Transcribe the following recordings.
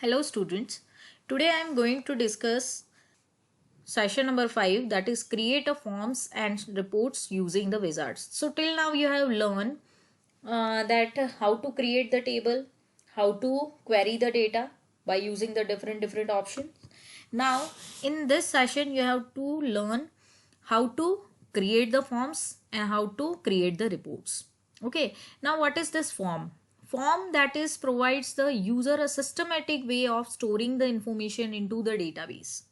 Hello students, today I am going to discuss session number 5, that is create a forms and reports using the wizards. So till now you have learned that how to create the table, how to query the data by using the different options. Now in this session you have to learn how to create the forms and how to create the reports. Okay, now what is this form? Form that is provides the user a systematic way of storing the information into the database.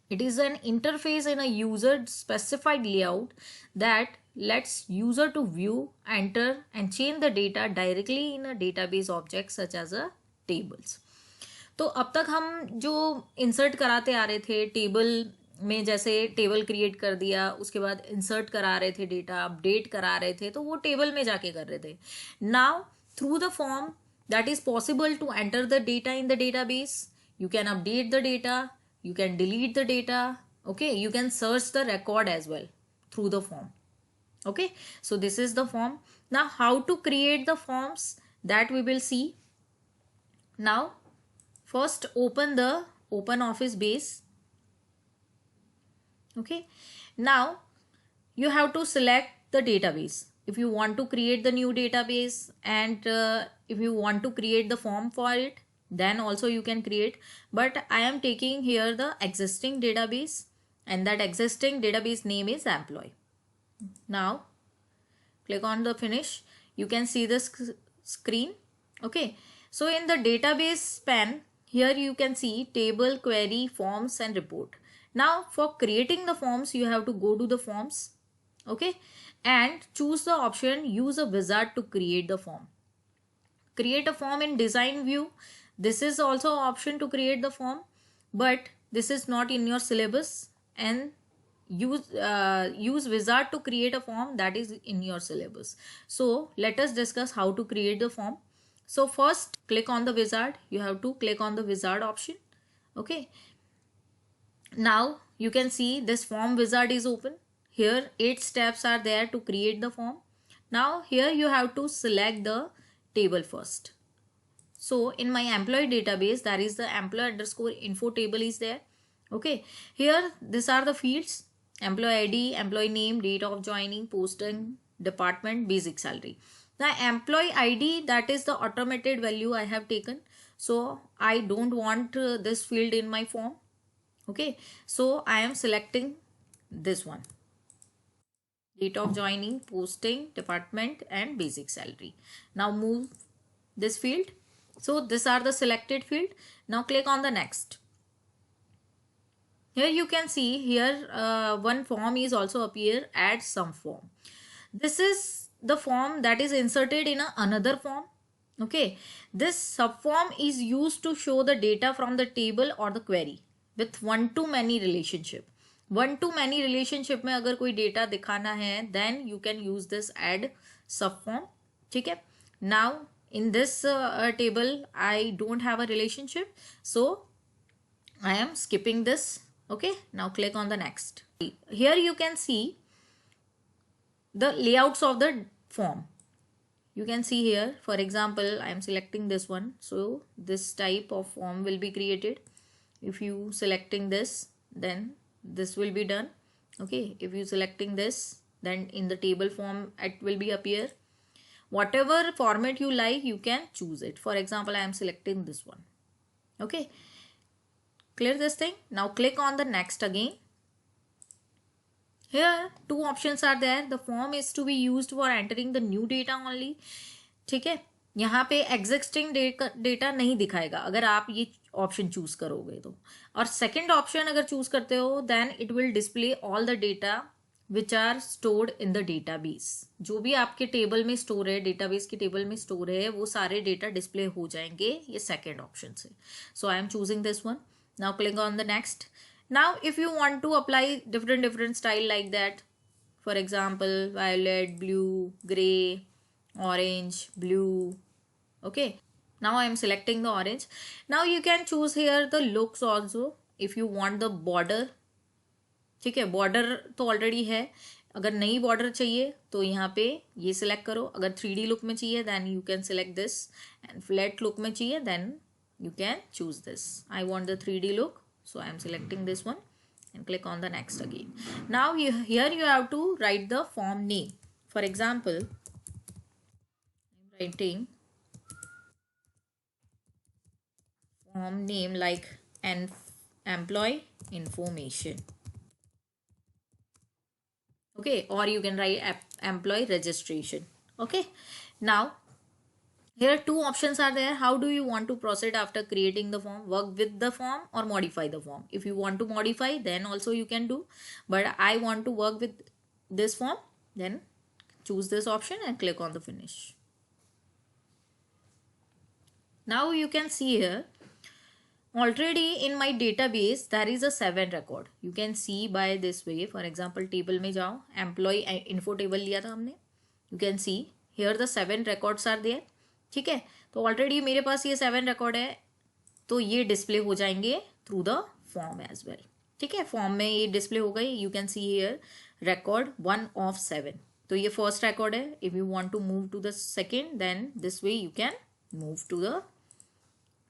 It is an interface in a user specified layout that lets user to view, enter and change the data directly in a database object such as a tables. तो अब तक हम जो insert कराते आ रहे थे table में, जैसे टेबल क्रिएट कर दिया, उसके बाद इंसर्ट करा रहे थे, डेटा अपडेट करा रहे थे, तो वो टेबल में जाके कर रहे थे. Now through the form that is possible to enter the data in the database. You can update the data, you can delete the data, okay, you can search the record as well through the form. Okay, so this is the form. Now how to create the forms, that we will see. Now first open the OpenOffice base. Okay, now you have to select the database. If you want to create the new database and if you want to create the form for it, then also you can create, but I am taking here the existing database and that existing database name is employee. Now click on the finish. You can see the screen. Okay, so in the database pane, here you can see table, query, forms and report. Now for creating the forms, you have to go to the forms, okay, and choose the option use a wizard to create the form. Create a form in design view. This is also an option to create the form, but this is not in your syllabus, and use wizard to create a form, that is in your syllabus. So let us discuss how to create the form. So first click on the wizard. You have to click on the wizard option. Okay, now you can see this form wizard is open. Here 8 steps are there to create the form. Now here you have to select the table first. So in my employee database, that is the employee underscore info table is there. Okay, here these are the fields: employee ID, employee name, date of joining, posting, department, basic salary. The employee ID, that is the automated value I have taken, so I don't want this field in my form. Okay, so I am selecting this one: date of joining, posting, department and basic salary. Now move this field. So these are the selected field. Now click on the next. Here you can see here one form is also appear, add some form. This is the form that is inserted in another form. Okay, this subform is used to show the data from the table or the query with one to many relationship. One to many relationship में अगर कोई data दिखाना है, then you can use this add subform. ठीक है. Now in this table I don't have a relationship, so I am skipping this. Okay, now click on the next. Here you can see the layouts of the form. You can see here, for example, I am selecting this one, so this type of form will be created. If you selecting this, then this will be done. Okay, if you selecting this, then in the table form it will be appear. Whatever format you like, you can choose it. For example, I am selecting this one. Okay, clear this thing. Now click on the next again. Here two options are there. The form is to be used for entering the new data only. ठीक है, यहाँ पे existing data नहीं दिखाएगा अगर आप ये option choose करोगे तो, और सेकंड ऑप्शन अगर चूज करते हो then it will display all the data which are stored in the database. जो भी आपके टेबल में स्टोर है, डेटाबेस के टेबल में स्टोर है, वो सारे डेटा डिस्प्ले हो जाएंगे ये सेकंड ऑप्शन से. So I am choosing this one. Now click on the next. Now if you want to apply different style like that, for example violet, blue, gray, orange, blue. Okay, now I am selecting the orange. Now you can choose here the looks also. If you want the border, ठीक है, border तो already है. अगर नई border चाहिए तो यहाँ पे ये select करो. अगर 3D look में चाहिए then you can select this, and flat look में चाहिए then you can choose this. I want the 3D look, so I am selecting this one and click on the next again. Now here you have to write the form name. For example, I'm writing form name like an employee information. Okay, or you can write employee registration. Okay, now here two options are there. How do you want to proceed after creating the form? Work with the form or modify the form. If you want to modify, then also you can do, but I want to work with this form, then choose this option and click on the finish. Now you can see here already in my database there is a 7 record. You can see by this way. For example, table में जाओ, employee info table लिया था हमने. You can see here the 7 records are there. ठीक है, तो already मेरे पास ये 7 रिकॉर्ड है, तो ये डिस्प्ले हो जाएंगे through the form as well. ठीक है, फॉर्म में ये डिस्प्ले हो गई. You can see here record 1 of 7. तो ये फर्स्ट रिकॉर्ड है. If you want to move to the second, then this way you can move to the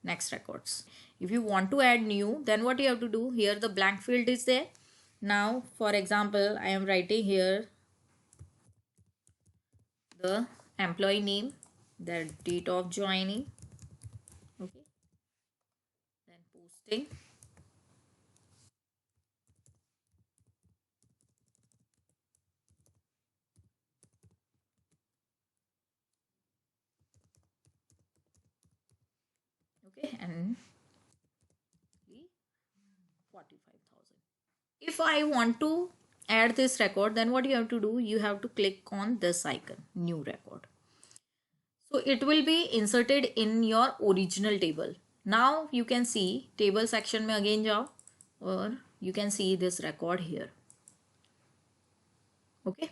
next records. If you want to add new, then what you have to do, here the blank field is there. Now for example, I am writing here the employee name, the date of joining, okay, then posting, okay, and 45,000. If I want to add this record, then what you have to do, you have to click on this icon, new record. So it will be inserted in your original table. Now you can see table section में again जाओ, or you can see this record here. Okay,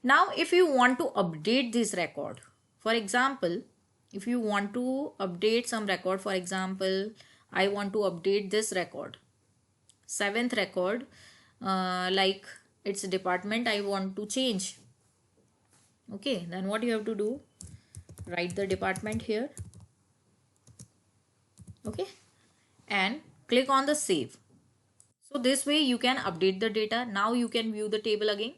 now if you want to update this record, for example, if you want to update some record, for example, I want to update this record, 7th record, like its department I want to change. Okay, then what you have to do, write the department here, okay, and click on the save. So this way you can update the data. Now you can view the table again.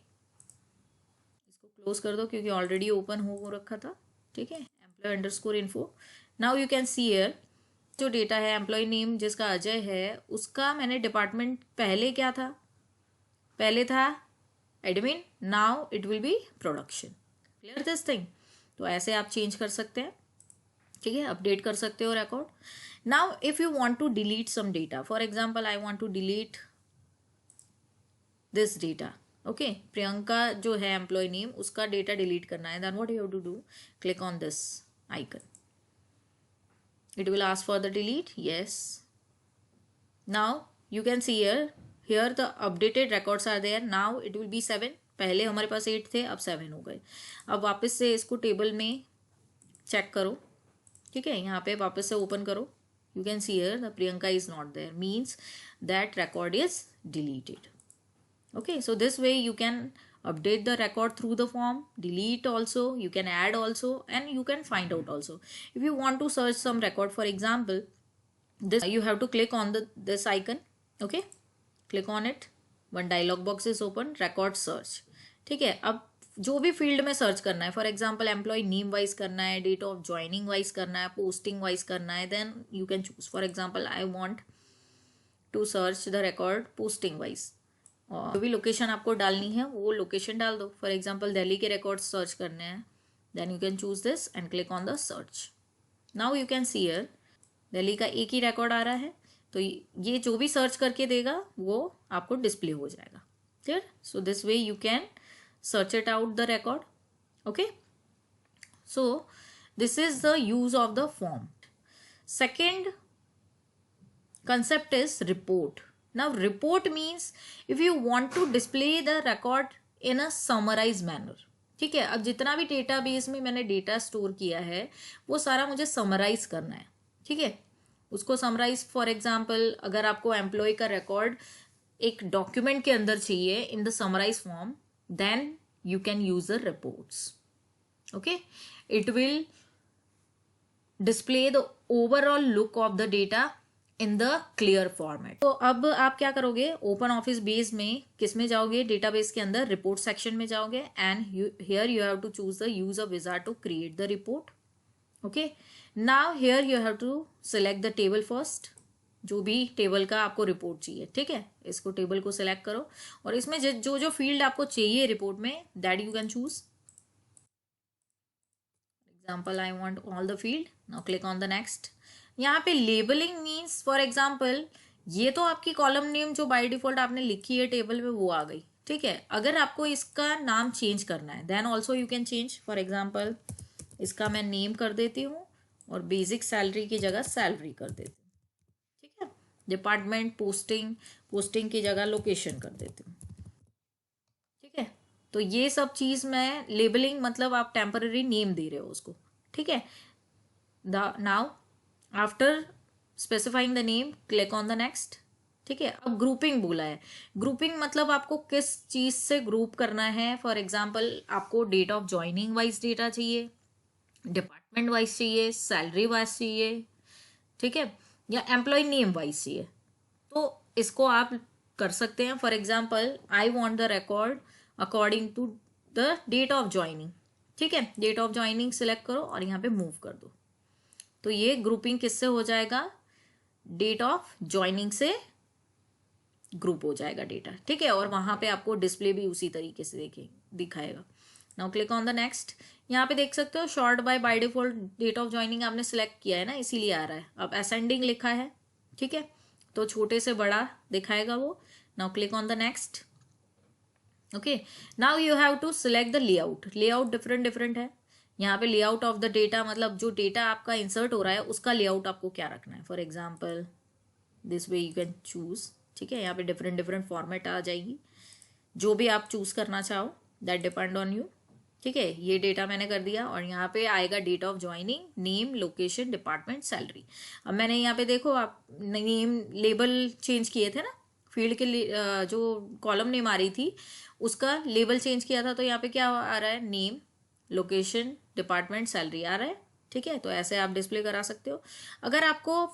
इसको close कर दो क्योंकि already open हो रखा था. ठीक है, employ underscore info. Now you can see here जो डेटा है, एम्प्लॉय नेम जिसका अजय है, उसका मैंने डिपार्टमेंट पहले क्या था, पहले था admin. Now it will be production. Clear this thing. तो ऐसे आप चेंज कर सकते हैं. ठीक है, अपडेट कर सकते हो record. Now if you want to delete some data, for example I want to delete this data. Okay, Priyanka जो है एम्प्लॉय नेम, उसका डेटा डिलीट करना है. Then what you have to do, click on this icon. It will ask for the delete. Yes. Now you can see here the updated records are there. Now it will be 7. पहले हमारे पास 8 थे, अब 7 हो गए. अब वापस से इसको टेबल में चेक करो. ठीक है, यहाँ पे वापस से ओपन करो. You can see here the Priyanka is not there, means that record is deleted. Okay, so this way you can update the record through the form, delete also, you can add also, and you can find out also. If you want to search some record, for example, this you have to click on this icon. Okay, click on it. One dialog box is open, record search. ठीक है, अब जो भी field में search करना है, for example employ name wise करना है, डेट ऑफ ज्वाइनिंग वाइज करना है, पोस्टिंग वाइज करना है, then you can choose. For example I want to search the record posting wise. और जो भी लोकेशन आपको डालनी है वो लोकेशन डाल दो. फॉर एग्जाम्पल दिल्ली के रिकॉर्ड्स सर्च करने हैं, then you can choose this and click on the search. Now you can see here Delhi का एक ही रिकॉर्ड आ रहा है, तो ये जो भी सर्च करके देगा वो आपको डिस्प्ले हो जाएगा. Clear. So this way you can search it out the record. Okay, so this is the use of the form. Second concept is report. Now report means if you want to display the record in a summarized manner. ठीक है, अब जितना भी database में मैंने data store किया है वो सारा मुझे समराइज करना है. ठीक है, उसको समराइज, फॉर एग्जाम्पल अगर आपको एम्प्लॉय का रिकॉर्ड एक डॉक्यूमेंट के अंदर चाहिए in the summarize form, then you can use the reports. Okay, it will display the overall look of the data in the clear format. तो अब आप क्या करोगे, ओपन ऑफिस बेस में किस में जाओगे, डेटाबेस के अंदर रिपोर्ट सेक्शन में जाओगे and here you have to choose the use a wizard to create the report. Okay, now here you have to select the table first, जो भी टेबल का आपको रिपोर्ट चाहिए. ठीक है, इसको टेबल को सिलेक्ट करो और इसमें जो जो फील्ड आपको चाहिए रिपोर्ट में that you can choose. Example I want all the field. Now click on the next. यहाँ पे लेबलिंग मीन्स फॉर एग्जाम्पल ये तो आपकी कॉलम नेम जो बाय डिफॉल्ट आपने लिखी है टेबल में वो आ गई. ठीक है, अगर आपको इसका नाम चेंज करना है then also you can change. For example इसका मैं नेम कर देती हूँ और बेसिक सैलरी की जगह सैलरी कर देती हूँ. ठीक है, डिपार्टमेंट पोस्टिंग की जगह लोकेशन कर देती हूँ. ठीक है, तो ये सब चीज मैं लेबलिंग मतलब आप टेम्पररी नेम दे रहे हो उसको. ठीक है, now after specifying the name click on the next. ठीक है, अब ग्रुपिंग बोला है. ग्रुपिंग मतलब आपको किस चीज से ग्रुप करना है. फॉर एग्जाम्पल आपको date of joining wise data चाहिए, डिपार्टमेंट वाइज चाहिए, सैलरी वाइज चाहिए. ठीक है, या एम्प्लॉय नेम वाइज चाहिए, तो इसको आप कर सकते हैं. For example I want the record according to the date of joining. ठीक है, डेट ऑफ ज्वाइनिंग सिलेक्ट करो और यहाँ पे मूव कर दो. तो ये ग्रुपिंग किससे हो जाएगा, डेट ऑफ ज्वाइनिंग से ग्रुप हो जाएगा डेटा. ठीक है, और वहां पे आपको डिस्प्ले भी उसी तरीके से दिखाएगा. Now click on the next. यहाँ पे देख सकते हो sort by default date of joining आपने सिलेक्ट किया है ना, इसीलिए आ रहा है. अब असेंडिंग लिखा है. ठीक है, तो छोटे से बड़ा दिखाएगा वो. Now click on the next. Okay, now you have to select the layout. Layout different है. यहाँ पे लेआउट ऑफ द डेटा मतलब जो डेटा आपका इंसर्ट हो रहा है उसका लेआउट आपको क्या रखना है. For example this way you can choose. ठीक है, यहाँ पे डिफरेंट फॉर्मेट आ जाएगी, जो भी आप चूज करना चाहो दैट डिपेंड ऑन यू. ठीक है, ये डेटा मैंने कर दिया और यहाँ पे आएगा date of joining, name, location, department, salary. अब मैंने यहाँ पे देखो आप नेम लेबल चेंज किए थे ना, फील्ड के जो कॉलम नेम आ रही थी उसका लेबल चेंज किया था, तो यहाँ पे क्या आ रहा है, नेम, लोकेशन, डिपार्टमेंट, सैलरी आ रहा है. ठीक है, तो ऐसे आप डिस्प्ले करा सकते हो. अगर आपको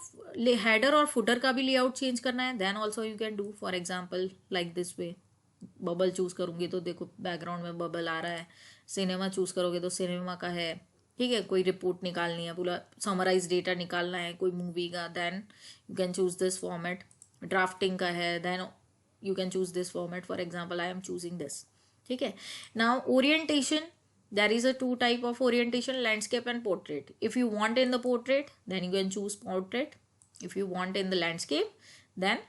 हेडर और फुटर का भी लेआउट चेंज करना है then also you can do. For example like this way. Bubble choose करूंगी तो देखो बैकग्राउंड में बबल आ रहा है. सिनेमा चूज करोगे तो सिनेमा का है. ठीक है, कोई रिपोर्ट निकालनी है, पूरा समराइज डेटा निकालना है कोई मूवी का, then you can choose this format. Drafting का है then you can choose this format. For example I am choosing this. ठीक है, now orientation. There is a two type of orientation, landscape and portrait. If you want in the portrait, then you can choose portrait. If you want in the landscape, then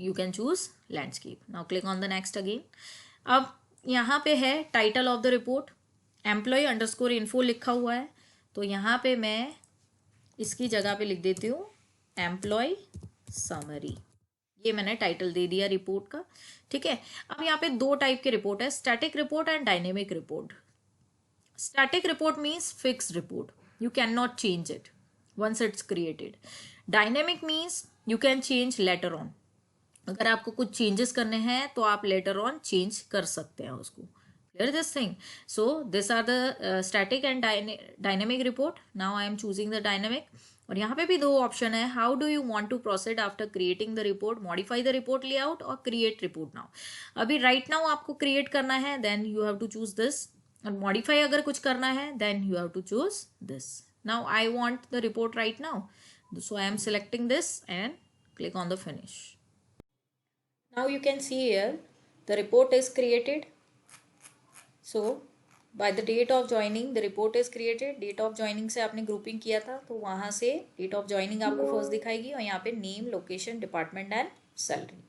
you can choose landscape. Now click on the next again. अब यहाँ पे है title of the report, employee underscore info लिखा हुआ है, तो यहाँ पे मैं इसकी जगह पे लिख देती हूँ employee summary. ये मैंने टाइटल दे दिया रिपोर्ट का. ठीक है, अब यहाँ पे दो टाइप के रिपोर्ट है, static report and dynamic report. Static report means fix report, you can not change it once it's created. Dynamic means you can change later on. अगर आपको कुछ चेंजेस करने हैं तो आप लेटर ऑन चेंज कर सकते हैं उसको. Clear this thing. So this are the static and dynamic report. Now I am choosing the dynamic. और यहाँ पे भी दो ऑप्शन है, how do you want to proceed after creating the report, modify the report layout और create report now. अभी right now आपको create करना है then you have to choose this, और मॉडिफाई अगर कुछ करना है then you have to choose this. Now I want the report right now, so I am selecting this and click on the finish. Now you can see here the report is created. So by the date of joining the report is created. Date of joining से आपने grouping किया था तो वहां से date of joining आपको first दिखाएगी और यहाँ पे name, location, department and salary.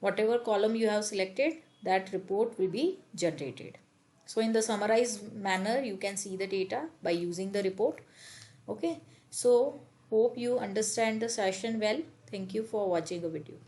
Whatever column you have selected that report will be generated. So in the summarized manner you can see the data by using the report. Okay, so hope you understand the session well. Thank you for watching the video.